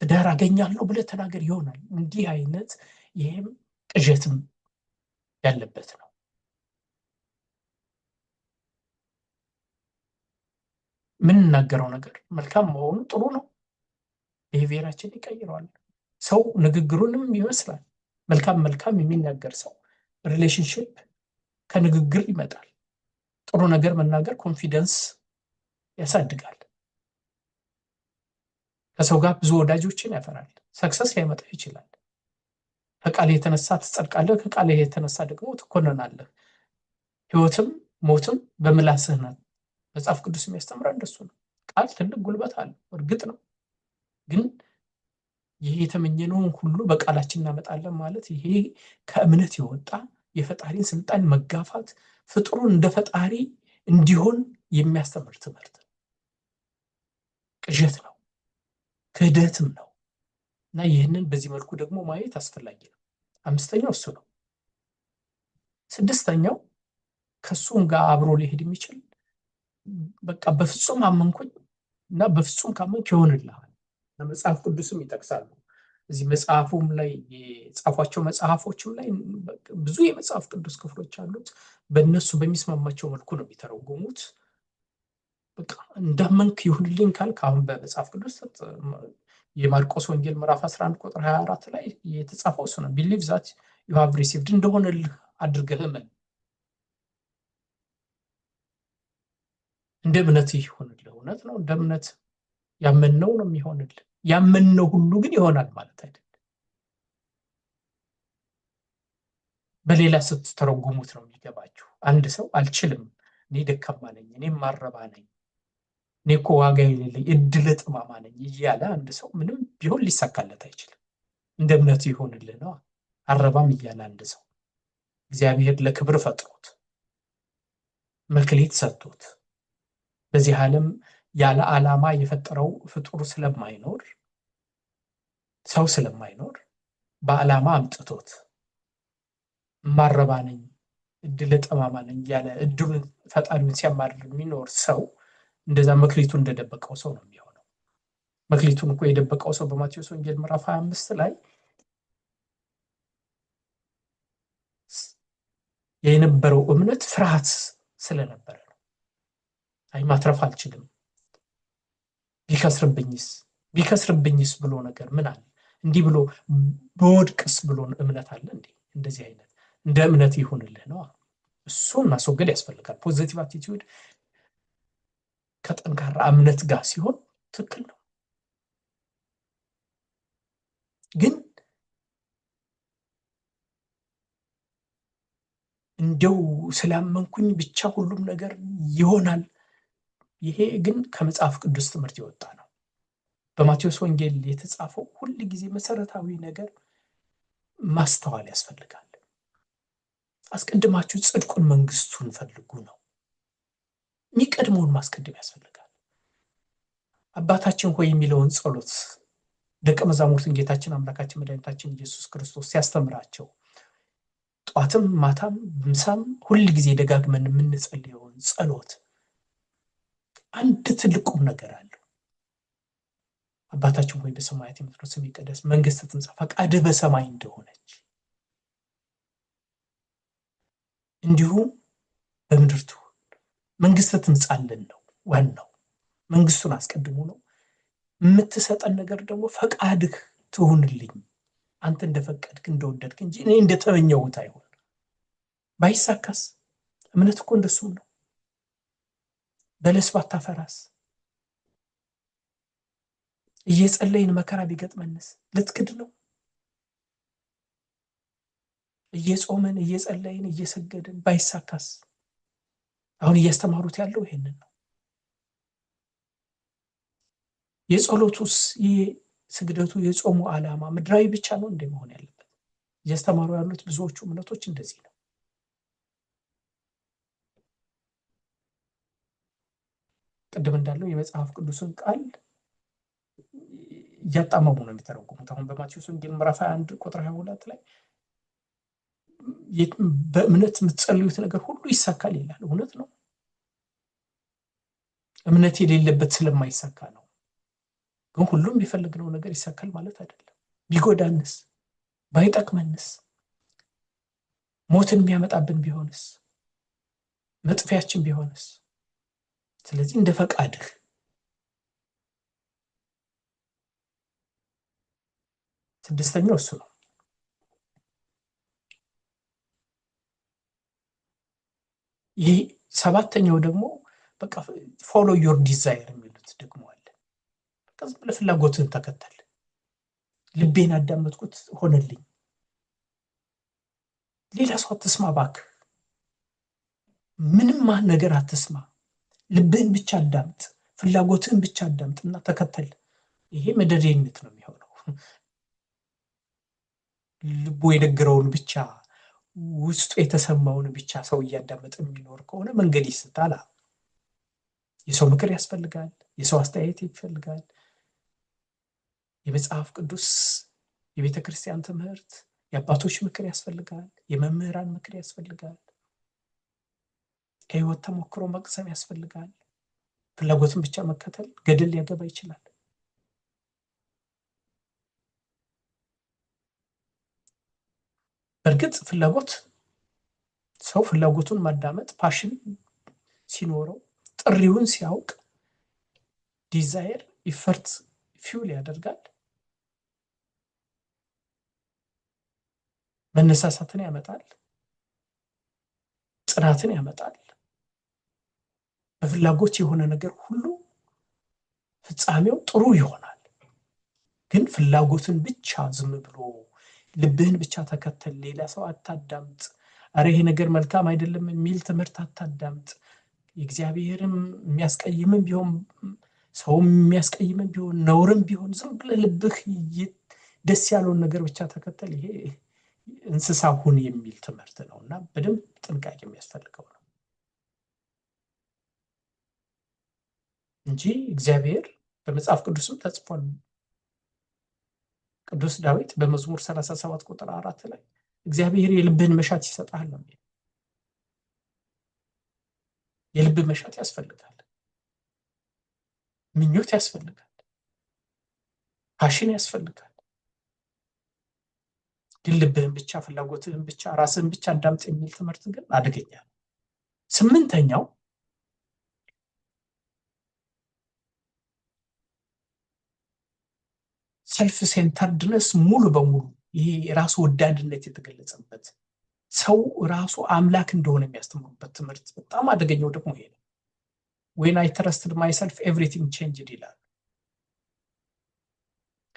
ትዳር አገኛለሁ ብለህ ተናገር ይሆናል። እንዲህ አይነት ይሄም ቅዠትም ያለበት ነው። የምንናገረው ነገር መልካም መሆኑ ጥሩ ነው። ቢሄቪየራችን ይቀይረዋል። ሰው ንግግሩንም ይመስላል። መልካም የሚናገር ሰው ሪሌሽንሽፕ ከንግግር ይመጣል። ጥሩ ነገር መናገር ኮንፊደንስ ያሳድጋል። ከሰው ጋር ብዙ ወዳጆችን ያፈራል። ሰክሰስ ሊያመጣ ይችላል። ከቃል የተነሳ ትጸድቃለህ፣ ከቃል የተነሳ ደግሞ ትኮነናለህ። ህይወትም ሞትም በምላስህ ናት። መጽሐፍ ቅዱስ የሚያስተምረን እንደሱ ነው። ቃል ትልቅ ጉልበት አለው፣ እርግጥ ነው። ግን ይሄ የተመኘነውን ሁሉ በቃላችን እናመጣለን ማለት ይሄ ከእምነት የወጣ የፈጣሪን ስልጣን መጋፋት፣ ፍጡሩን እንደ ፈጣሪ እንዲሆን የሚያስተምር ትምህርት ቅዠት ነው፣ ክህደትም ነው። እና ይህንን በዚህ መልኩ ደግሞ ማየት አስፈላጊ ነው። 5ኛው እሱ ነው። 6ኛው ከሱም ጋር አብሮ ሊሄድ የሚችል በቃ በፍጹም አመንኩኝ እና በፍጹም ካመንክ ይሆንልሃል። መጽሐፍ ቅዱስም ይጠቅሳሉ። እዚህ መጽሐፉም ላይ የጻፏቸው መጽሐፎችም ላይ ብዙ የመጽሐፍ ቅዱስ ክፍሎች አሉት። በእነሱ በሚስማማቸው መልኩ ነው የሚተረጉሙት። በቃ እንዳመንክ ይሁንልኝ ካልክ አሁን በመጽሐፍ ቅዱስ የማርቆስ ወንጌል ምዕራፍ 11 ቁጥር 24 ላይ የተጻፈው እሱ ነው። ቢሊቭ ዛት ዩ ሃቭ ሪሲቭድ እንደሆነልህ አድርገህ እመን፣ እንደ እምነት ይሆንልህ። እውነት ነው። እንደ እምነት ያመንነው ነው የሚሆንልህ። ያመንነው ሁሉ ግን ይሆናል ማለት አይደለም። በሌላ ስትተረጉሙት ነው የሚገባችሁ። አንድ ሰው አልችልም፣ እኔ ደካማ ነኝ፣ እኔ ማረባ ነኝ፣ እኔ እኮ ዋጋ የሌለኝ እድለ ጠማማ ነኝ እያለ አንድ ሰው ምንም ቢሆን ሊሳካለት አይችልም። እንደ እምነቱ ይሆንልህ ነው። አረባም እያለ አንድ ሰው እግዚአብሔር ለክብር ፈጥሮት መክሊት ሰጥቶት በዚህ ዓለም ያለ ዓላማ የፈጠረው ፍጡር ስለማይኖር ሰው ስለማይኖር በዓላማ አምጥቶት ማረባ ነኝ እድለ ጠማማ ነኝ ያለ እድሉን ፈጣሪውን ሲያማርር የሚኖር ሰው እንደዛ መክሊቱ እንደደበቀው ሰው ነው የሚሆነው። መክሊቱን እኮ የደበቀው ሰው በማቴዎስ ወንጌል ምዕራፍ 25 ላይ የነበረው እምነት ፍርሃት ስለነበረ ነው። አይ ማትረፍ አልችልም፣ ቢከስርብኝስ ብሎ ነገር ምን አለ? እንዲህ ብሎ በወድቅስ ብሎ እምነት አለ እንዴ? እንደዚህ አይነት እንደ እምነት ይሁንልህ ነው። እሱን ማስወገድ ያስፈልጋል። ፖዚቲቭ አቲቲዩድ ከጠንካራ እምነት ጋር ሲሆን ትክክል ነው። ግን እንደው ስላመንኩኝ ብቻ ሁሉም ነገር ይሆናል፣ ይሄ ግን ከመጽሐፍ ቅዱስ ትምህርት የወጣ ነው። በማቴዎስ ወንጌል የተጻፈው ሁል ጊዜ መሰረታዊ ነገር ማስተዋል ያስፈልጋል። አስቀድማችሁ ጽድቁን መንግስቱን ፈልጉ ነው። የሚቀድመውን ማስቀደም ያስፈልጋል። አባታችን ሆይ የሚለውን ጸሎት ደቀ መዛሙርትን ጌታችን አምላካችን መድኃኒታችን ኢየሱስ ክርስቶስ ሲያስተምራቸው ጧትም ማታም ምሳም ሁል ጊዜ ደጋግመን የምንጸልየውን ጸሎት አንድ ትልቁም ነገር አለው። አባታችን ሆይ በሰማያት የምትኖር ስምህ ይቀደስ፣ መንግስትህ ትምጣ፣ ፈቃድህ በሰማይ እንደሆነች እንዲሁም በምድር ትሁን። መንግስትህ ትምጣልን ነው ዋናው። መንግስቱን አስቀድሞ ነው። የምትሰጠን ነገር ደግሞ ፈቃድህ ትሁንልኝ፣ አንተ እንደፈቀድክ እንደወደድክ እንጂ እኔ እንደተመኘሁት አይሆን። ባይሳካስ? እምነት እኮ እንደሱም ነው። በለስ ባታፈራስ? እየጸለይን መከራ ቢገጥመንስ ልትክድ ነው? እየጾመን እየጸለይን እየሰገድን ባይሳካስ? አሁን እያስተማሩት ያለው ይሄንን ነው። የጸሎቱስ የስግደቱ የጾሙ ዓላማ ምድራዊ ብቻ ነው እንደ መሆን ያለበት? እያስተማሩ ያሉት ብዙዎቹ እምነቶች እንደዚህ ነው። ቅድም እንዳለው የመጽሐፍ ቅዱስን ቃል እያጣመሙ ነው የሚተረጉሙት። አሁን በማቴዎስ ወንጌል ምዕራፍ 21 ቁጥር 22 ላይ በእምነት የምትጸልዩት ነገር ሁሉ ይሳካል ይላል። እውነት ነው። እምነት የሌለበት ስለማይሳካ ነው። ግን ሁሉም የፈለግነው ነገር ይሳካል ማለት አይደለም። ቢጎዳንስ? ባይጠቅመንስ? ሞትን የሚያመጣብን ቢሆንስ? መጥፊያችን ቢሆንስ? ስለዚህ እንደ ፈቃድህ ስድስተኛው እሱ ነው። ይህ ሰባተኛው ደግሞ በቃ ፎሎ ዮር ዲዛይር የሚሉት ደግሞ አለ። በቃ ዝም ብለህ ፍላጎትህን ተከተል። ልቤን አዳመጥኩት ሆነልኝ። ሌላ ሰው አትስማ እባክህ። ምንም ነገር አትስማ። ልብህን ብቻ አዳምጥ፣ ፍላጎትህን ብቻ አዳምጥና ተከተል። ይሄ መደደኝነት ነው የሚሆነው። ልቡ የነገረውን ብቻ ውስጡ የተሰማውን ብቻ ሰው እያዳመጠ የሚኖር ከሆነ መንገድ ይስታል። የሰው ምክር ያስፈልጋል። የሰው አስተያየት ይፈልጋል። የመጽሐፍ ቅዱስ የቤተ ክርስቲያን ትምህርት የአባቶች ምክር ያስፈልጋል። የመምህራን ምክር ያስፈልጋል። ከህይወት ተሞክሮ መቅሰም ያስፈልጋል። ፍላጎትን ብቻ መከተል ገደል ሊያገባ ይችላል። በእርግጥ ፍላጎት ሰው ፍላጎቱን ማዳመጥ ፓሽን ሲኖረው ጥሪውን ሲያውቅ ዲዛይር ኢፈርት ፊውል ያደርጋል። መነሳሳትን ያመጣል። ጽናትን ያመጣል። በፍላጎት የሆነ ነገር ሁሉ ፍጻሜው ጥሩ ይሆናል። ግን ፍላጎትን ብቻ ዝም ብሎ ልብህን ብቻ ተከተል፣ ሌላ ሰው አታዳምጥ፣ አረ ይሄ ነገር መልካም አይደለም የሚል ትምህርት አታዳምጥ፣ የእግዚአብሔርም የሚያስቀይምም ቢሆን ሰውም የሚያስቀይምም ቢሆን ነውርም ቢሆን ዝም ብለህ ልብህ ደስ ያለውን ነገር ብቻ ተከተል፣ ይሄ እንስሳ ሁን የሚል ትምህርት ነው እና በደንብ ጥንቃቄ የሚያስፈልገው ነው እንጂ እግዚአብሔር በመጽሐፍ ቅዱስም ተጽፏል። ቅዱስ ዳዊት በመዝሙር 37 ቁጥር 4 ላይ እግዚአብሔር የልብህን መሻት ይሰጣል ነው የሚለው። የልብ መሻት ያስፈልጋል። ምኞት ያስፈልጋል። ፓሽን ያስፈልጋል። ግን ልብህን ብቻ ፍላጎትህን ብቻ ራስህን ብቻ አዳምጥ የሚል ትምህርት ግን አደገኛ ነው። ስምንተኛው ሰልፍ ሴንተርድነስ ሙሉ በሙሉ ይሄ ራስ ወዳድነት የተገለጸበት ሰው ራሱ አምላክ እንደሆነ የሚያስተምሩበት ትምህርት በጣም አደገኛው ደግሞ ይሄ ነው። when I trusted myself everything changed ይላል።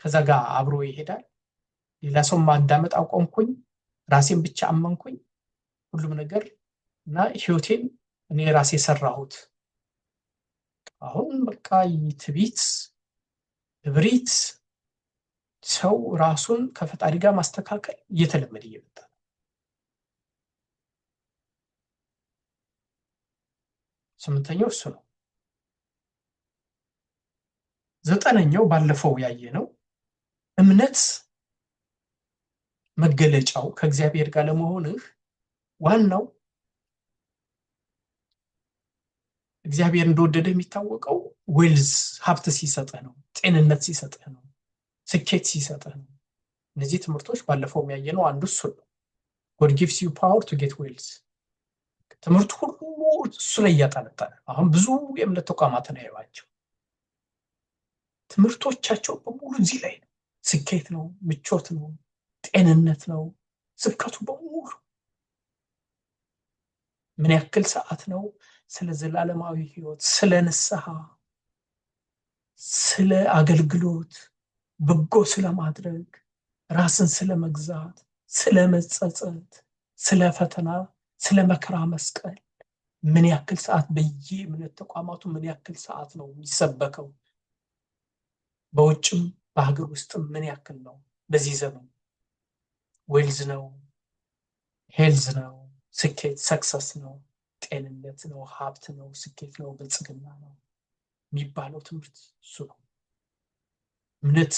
ከዛ ጋር አብሮ ይሄዳል። ሌላ ሰው ማዳመጥ አቆምኩኝ፣ ራሴን ብቻ አመንኩኝ፣ ሁሉም ነገር እና ህይወቴን እኔ ራሴ ሰራሁት። አሁን በቃ ትዕቢት፣ እብሪት፣ ሰው ራሱን ከፈጣሪ ጋር ማስተካከል እየተለመደ እየመጣ ነው። ስምንተኛው እሱ ነው። ዘጠነኛው ባለፈው ያየነው እምነት መገለጫው ከእግዚአብሔር ጋር ለመሆንህ ዋናው እግዚአብሔር እንደወደደ የሚታወቀው ዌልዝ ሀብት ሲሰጥህ ነው፣ ጤንነት ሲሰጥህ ነው፣ ስኬት ሲሰጥህ ነው። እነዚህ ትምህርቶች ባለፈው የሚያየነው አንዱ እሱ ነው። God gives you power to get wealth። ትምህርቱ ሁሉ እሱ ላይ እያጠነጠነ አሁን ብዙ የእምነት ተቋማትን ያዩዋቸው ትምህርቶቻቸው በሙሉ እዚህ ላይ ነው። ስኬት ነው፣ ምቾት ነው፣ ጤንነት ነው። ስብከቱ በሙሉ ምን ያክል ሰዓት ነው? ስለ ዘላለማዊ ህይወት፣ ስለ ንስሐ፣ ስለ አገልግሎት፣ በጎ ስለማድረግ፣ ራስን ስለመግዛት፣ ስለ መጸጸት፣ ስለ ፈተና፣ ስለ መከራ መስቀል ምን ያክል ሰዓት በየእምነት ተቋማቱ ምን ያክል ሰዓት ነው የሚሰበከው? በውጭም በሀገር ውስጥም ምን ያክል ነው? በዚህ ዘመን ዌልዝ ነው፣ ሄልዝ ነው፣ ስኬት ሰክሰስ ነው፣ ጤንነት ነው፣ ሀብት ነው፣ ስኬት ነው፣ ብልጽግና ነው የሚባለው ትምህርት እሱ ነው። እምነት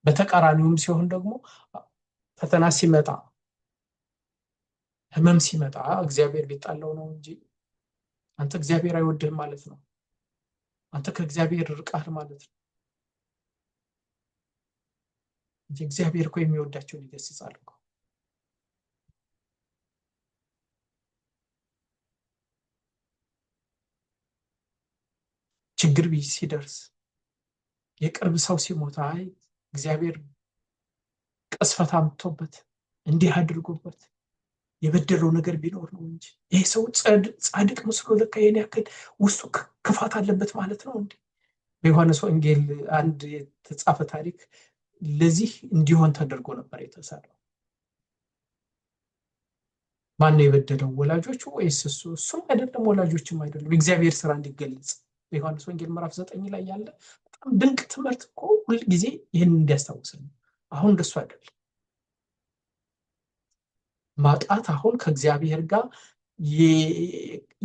በተቃራኒውም ሲሆን ደግሞ ፈተና ሲመጣ፣ ህመም ሲመጣ እግዚአብሔር ቢጣለው ነው እንጂ አንተ እግዚአብሔር አይወድህም ማለት ነው። አንተ ከእግዚአብሔር ርቀሃል ማለት ነው እንጂ እግዚአብሔር እኮ የሚወዳቸውን ይገስጻል እኮ። ችግር ሲደርስ፣ የቅርብ ሰው ሲሞት፣ አይ እግዚአብሔር ቅስፈት አምጥቶበት እንዲህ አድርጎበት የበደለው ነገር ቢኖር ነው እንጂ ይሄ ሰው ጻድቅ መስሎ ለካ የኔ ያክል ውስጡ ክፋት አለበት ማለት ነው እንዴ? በዮሐንስ ወንጌል አንድ የተጻፈ ታሪክ ለዚህ እንዲሆን ተደርጎ ነበር የተሰራው። ማን ነው የበደለው? ወላጆቹ ወይስ እሱ? እሱም አይደለም ወላጆችም አይደለም። እግዚአብሔር ስራ እንዲገለጽ በዮሐንስ ወንጌል ምዕራፍ 9 ላይ ያለ በጣም ድንቅ ትምህርት እኮ ሁሉ ጊዜ ይህን እንዲያስታውሰን። አሁን እንደሱ አይደለም ማጣት፣ አሁን ከእግዚአብሔር ጋር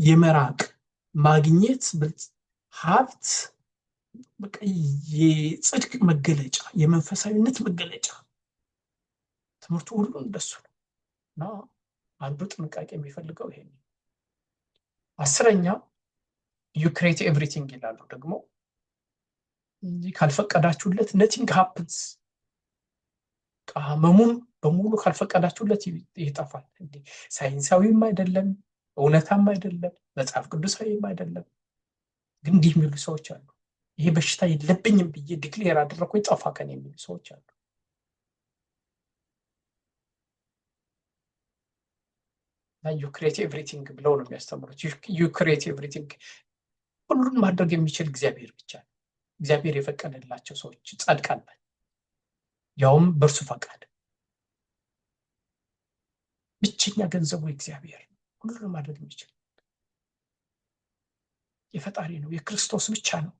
የመራቅ ማግኘት፣ ሀብት በቃ የጽድቅ መገለጫ፣ የመንፈሳዊነት መገለጫ ትምህርቱ ሁሉ እንደሱ ነው እና አንዱ ጥንቃቄ የሚፈልገው ይሄ ነው። 10ኛ you create everything ይላሉ ደግሞ ካልፈቀዳችሁለት nothing happens። ህመሙን በሙሉ ካልፈቀዳችሁለት ይጠፋል። እንዴ ሳይንሳዊም አይደለም፣ እውነታም አይደለም፣ መጽሐፍ ቅዱሳዊም አይደለም። ግን እንዲህ የሚሉ ሰዎች አሉ። ይሄ በሽታ የለብኝም ብዬ ዲክሌር አደረኩኝ ጠፋ ከኔ የሚሉ ሰዎች አሉ። you create everything ብለው ነው የሚያስተምሩት። you create everything ሁሉን ማድረግ የሚችል እግዚአብሔር ብቻ ነው። እግዚአብሔር የፈቀደላቸው ሰዎች ጻድቃን ናቸው፣ ያውም በእርሱ ፈቃድ። ብቸኛ ገንዘቡ እግዚአብሔር ነው። ሁሉን ማድረግ የሚችል የፈጣሪ ነው፣ የክርስቶስ ብቻ ነው።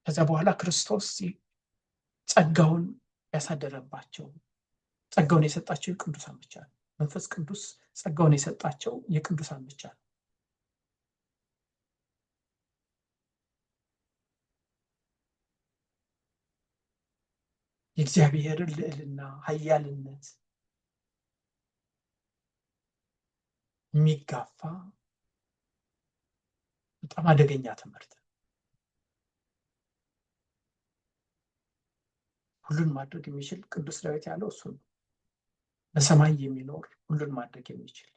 ከዛ በኋላ ክርስቶስ ጸጋውን ያሳደረባቸው፣ ጸጋውን የሰጣቸው የቅዱሳን ብቻ ነው። መንፈስ ቅዱስ ጸጋውን የሰጣቸው የቅዱሳን ብቻ ነው። የእግዚአብሔርን ልዕልና፣ ኃያልነት የሚጋፋ በጣም አደገኛ ትምህርት። ሁሉን ማድረግ የሚችል ቅዱስ ዳዊት ያለው እሱ ነው። በሰማይ የሚኖር ሁሉን ማድረግ የሚችል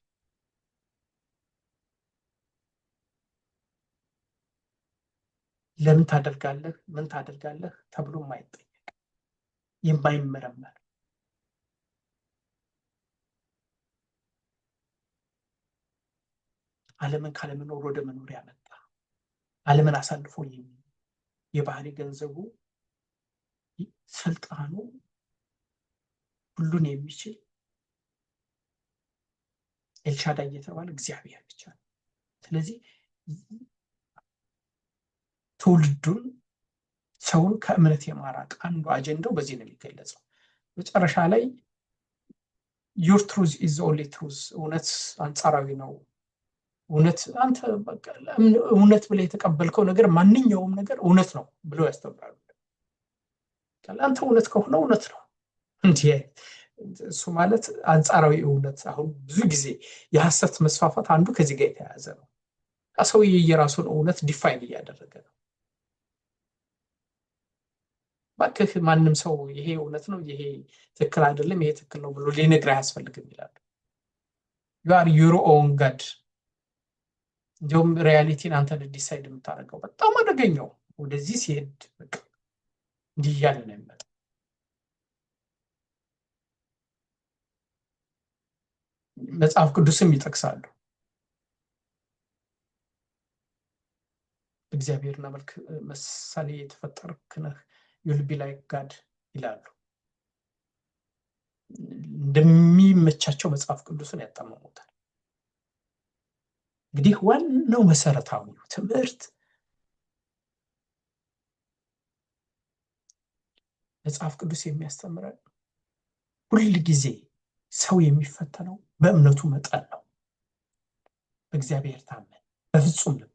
ለምን ታደርጋለህ፣ ምን ታደርጋለህ ተብሎ የማይጠየቅ የማይመረመር ዓለምን ካለመኖር ወደ መኖር ያመጣ፣ ዓለምን አሳልፎ የባህሪ ገንዘቡ ስልጣኑ ሁሉን የሚችል ኤልሻዳይ የተባለ እግዚአብሔር ብቻ ነው። ስለዚህ ትውልዱን ሰውን ከእምነት የማራቅ አንዱ አጀንዳው በዚህ ነው የሚገለጸው። መጨረሻ ላይ your truth is the only truth፣ እውነት አንጻራዊ ነው። እውነት አንተ በቃ እውነት ብለህ የተቀበልከው ነገር ማንኛውም ነገር እውነት ነው ብሎ ያስተምራሉ። አንተ እውነት ከሆነ እውነት ነው እንዴ? እሱ ማለት አንጻራዊ እውነት። አሁን ብዙ ጊዜ የሐሰት መስፋፋት አንዱ ከዚህ ጋር የተያያዘ ነው። ሰው የየራሱን እውነት ዲፋይን እያደረገ ነው። እባክህ ማንም ሰው ይሄ እውነት ነው፣ ይሄ ትክክል አይደለም፣ ይሄ ትክክል ነው ብሎ ሊነግርህ አያስፈልግም ይላሉ። you are your own god። እንዲሁም ሪያሊቲን አንተ ዲሳይድ የምታደርገው በጣም አደገኛው ወደዚህ ሲሄድ በቃ እንዲህ እያለ ነው የሚመጣው። መጽሐፍ ቅዱስም ይጠቅሳሉ። እግዚአብሔርና መልክ ምሳሌ የተፈጠርክ ነህ you will be like God ይላሉ። እንደሚመቻቸው መጽሐፍ ቅዱስን ያጣመሙታል። እንግዲህ ዋናው መሰረታዊው ትምህርት መጽሐፍ ቅዱስ የሚያስተምረን ሁል ጊዜ ሰው የሚፈተነው በእምነቱ መጠን ነው። በእግዚአብሔር ታመን፣ በፍጹም ልብ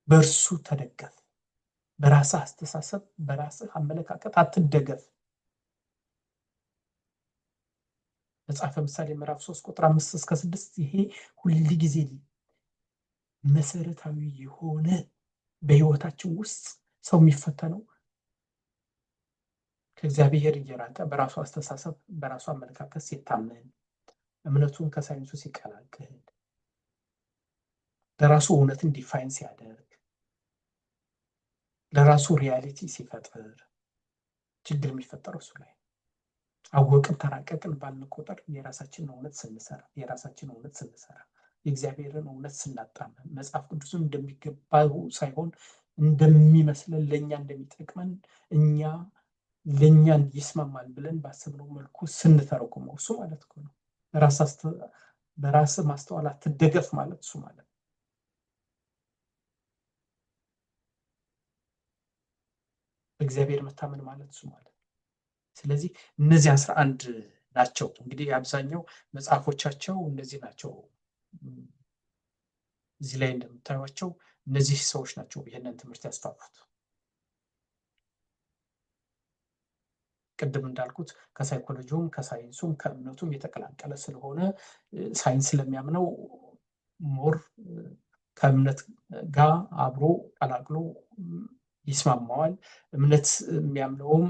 በእርሱ ተደገፍ። በራስህ አስተሳሰብ፣ በራስህ አመለካከት አትደገፍ። መጽሐፈ ምሳሌ ምዕራፍ 3 ቁጥር 5 እስከ 6 ይሄ ሁል ጊዜ መሰረታዊ የሆነ በህይወታችን ውስጥ ሰው የሚፈተነው ከእግዚአብሔር እየራቀ በራሱ አስተሳሰብ፣ በራሱ አመለካከት ሲታመን፣ እምነቱን ከሳይንሱ ሲቀላቅል፣ ለራሱ እውነትን ዲፋይን ሲያደርግ፣ ለራሱ ሪያሊቲ ሲፈጥር ችግር የሚፈጠረው እሱ ላይ። አወቅን ተራቀቅን ባልን ቁጥር የራሳችንን እውነት ስንሰራ የእግዚአብሔርን እውነት ስናጣመም መጽሐፍ ቅዱስን እንደሚገባው ሳይሆን እንደሚመስለን ለእኛ እንደሚጠቅመን እኛ ለእኛ ይስማማል ብለን ባሰብነው መልኩ ስንተረጉመው እሱ ማለት ነው። በራስ ማስተዋል አትደገፍ ማለት እሱ ማለት ነው። በእግዚአብሔር መታመን ማለት እሱ ማለት ነው። ስለዚህ እነዚህ 11 ናቸው። እንግዲህ አብዛኛው መጽሐፎቻቸው እነዚህ ናቸው። እዚህ ላይ እንደምታዩቸው እነዚህ ሰዎች ናቸው ይሄንን ትምህርት ያስፋፉት። ቅድም እንዳልኩት ከሳይኮሎጂውም ከሳይንሱም ከእምነቱም የተቀላቀለ ስለሆነ ሳይንስ ስለሚያምነው ሞር ከእምነት ጋር አብሮ ቀላቅሎ ይስማማዋል። እምነት የሚያምነውም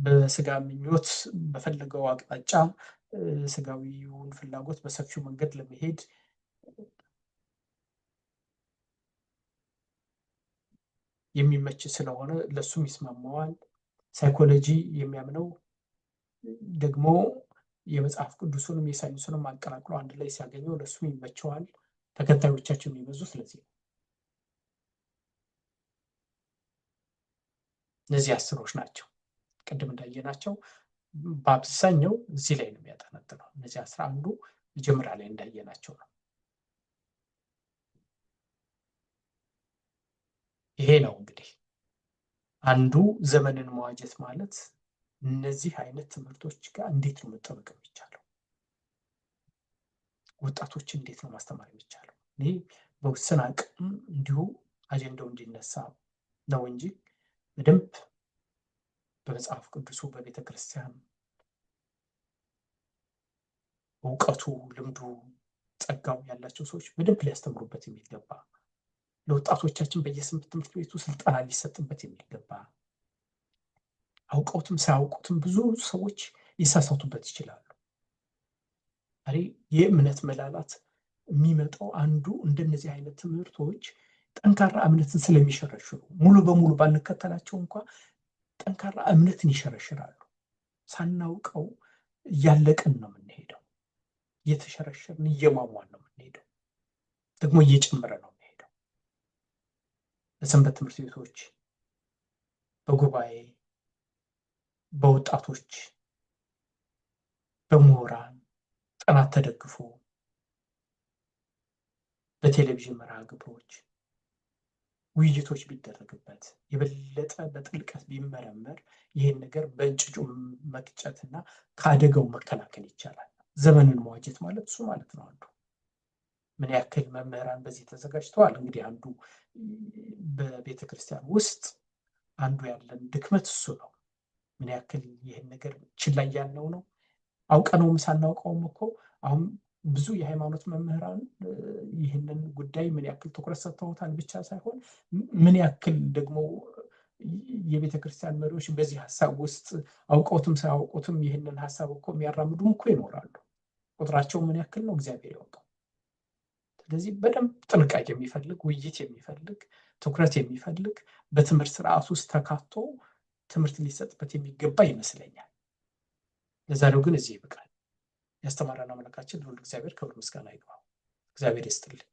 በስጋ ምኞት በፈለገው አቅጣጫ ስጋዊውን ፍላጎት በሰፊው መንገድ ለመሄድ የሚመች ስለሆነ ለሱም ይስማማዋል። ሳይኮሎጂ የሚያምነው ደግሞ የመጽሐፍ ቅዱስንም የሳይንሱንም አቀላቅሎ አንድ ላይ ሲያገኘው ለሱም ይመቸዋል። ተከታዮቻቸው የሚበዙ ስለዚህ ነው። እነዚህ 10ዎች ናቸው። ቅድም እንዳየናቸው በአብዛኛው እዚህ ላይ ነው የሚያጠነጥነው። እነዚህ 11ዱ መጀመሪያ ላይ እንዳየናቸው ነው። ይሄ ነው እንግዲህ አንዱ ዘመንን መዋጀት ማለት እነዚህ አይነት ትምህርቶች ጋር እንዴት ነው መጠበቅ የሚቻለው? ወጣቶችን እንዴት ነው ማስተማር የሚቻለው? እኔ በውስን አቅም እንዲሁ አጀንዳው እንዲነሳ ነው እንጂ በደንብ በመጽሐፍ ቅዱሱ በቤተክርስቲያን እውቀቱ፣ ልምዱ፣ ጸጋው ያላቸው ሰዎች በደንብ ሊያስተምሩበት የሚገባ ለወጣቶቻችን በየስምንት ትምህርት ቤቱ ስልጠና ሊሰጥበት የሚገባ አውቀውትም ሳያውቁትም ብዙ ሰዎች ሊሳሳቱበት ይችላሉ። የእምነት መላላት የሚመጣው አንዱ እንደነዚህ አይነት ትምህርቶች ጠንካራ እምነትን ስለሚሸረሽሩ ሙሉ በሙሉ ባንከተላቸው እንኳን ጠንካራ እምነትን ይሸረሽራሉ። ሳናውቀው እያለቅን ነው የምንሄደው፣ እየተሸረሸርን እየሟሟን ነው የምንሄደው፣ ደግሞ እየጨመረ ነው የሚሄደው። በሰንበት ትምህርት ቤቶች፣ በጉባኤ፣ በወጣቶች፣ በምሁራን ጥናት ተደግፎ በቴሌቪዥን መርሃ ግብሮች ውይይቶች ቢደረግበት የበለጠ በጥልቀት ቢመረመር ይሄን ነገር በእንጭጩ መቅጨትና ከአደጋው መከላከል ይቻላል። ዘመንን መዋጀት ማለት እሱ ማለት ነው። አንዱ ምን ያክል መምህራን በዚህ ተዘጋጅተዋል? እንግዲህ አንዱ በቤተክርስቲያን ውስጥ አንዱ ያለን ድክመት እሱ ነው። ምን ያክል ይህን ነገር ችላ ያልነው ነው። አውቀነውም ሳናውቀውም እኮ አሁን ብዙ የሃይማኖት መምህራን ይህንን ጉዳይ ምን ያክል ትኩረት ሰጥተውታል ብቻ ሳይሆን ምን ያክል ደግሞ የቤተክርስቲያን መሪዎች በዚህ ሀሳብ ውስጥ አውቀውትም ሳያውቁትም ይህንን ሀሳብ እኮ የሚያራምዱም እኮ ይኖራሉ። ቁጥራቸው ምን ያክል ነው እግዚአብሔር ያውቃል። ስለዚህ በደንብ ጥንቃቄ የሚፈልግ ውይይት የሚፈልግ ትኩረት የሚፈልግ በትምህርት ስርዓት ውስጥ ተካቶ ትምህርት ሊሰጥበት የሚገባ ይመስለኛል። ለዛሬው ግን እዚህ ይበቃል። ያስተማረን አምላካችን ልዑል እግዚአብሔር ክብር ምስጋና ይግባው። እግዚአብሔር ይስጥልኝ።